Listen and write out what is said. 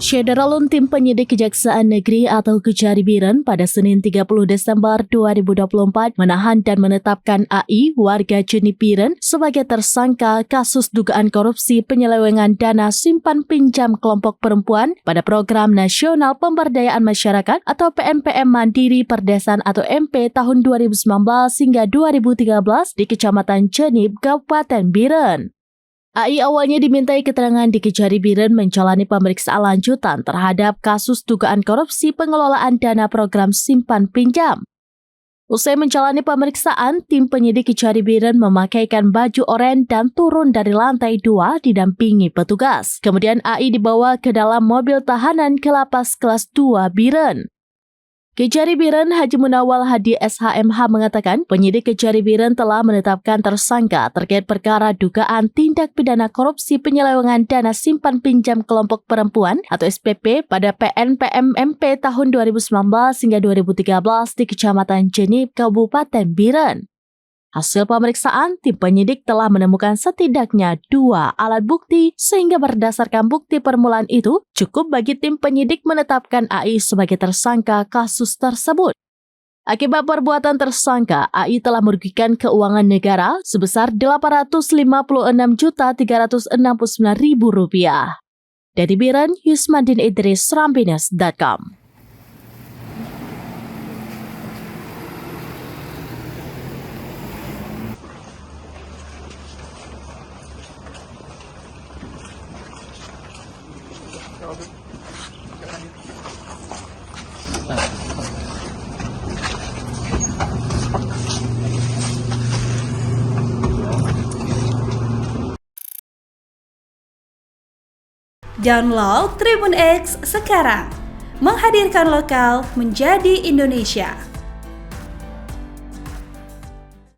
Syederalun tim penyidik Kejaksaan Negeri atau Kejari Biren pada Senin 30 Desember 2024 menahan dan menetapkan AI warga Jeni Biren sebagai tersangka kasus dugaan korupsi penyelewengan dana simpan pinjam kelompok perempuan pada Program Nasional Pemberdayaan Masyarakat atau PNPM Mandiri Perdesaan atau MP tahun 2019 hingga 2013 di Kecamatan Jeni, Kabupaten Biren. AI awalnya dimintai keterangan di Kejari Biren menjalani pemeriksaan lanjutan terhadap kasus dugaan korupsi pengelolaan dana program simpan pinjam. Usai menjalani pemeriksaan, tim penyidik Kejari Biren memakaikan baju oranye dan turun dari lantai 2 didampingi petugas. Kemudian AI dibawa ke dalam mobil tahanan ke lapas kelas 2 Biren. Kejari Biren Haji Munawal Hadi SHMH mengatakan penyidik Kejari Biren telah menetapkan tersangka terkait perkara dugaan tindak pidana korupsi penyelewengan dana simpan pinjam kelompok perempuan atau SPP pada PNPM MP tahun 2019 hingga 2013 di Kecamatan Jeni, Kabupaten Biren. Hasil pemeriksaan, tim penyidik telah menemukan setidaknya 2 alat bukti sehingga berdasarkan bukti permulaan itu cukup bagi tim penyidik menetapkan AI sebagai tersangka kasus tersebut. Akibat perbuatan tersangka, AI telah merugikan keuangan negara sebesar Rp856.369.000. Dari Biren, Yusmandin Idris, Rambinas.com. Download Tribun X sekarang, menghadirkan lokal menjadi Indonesia.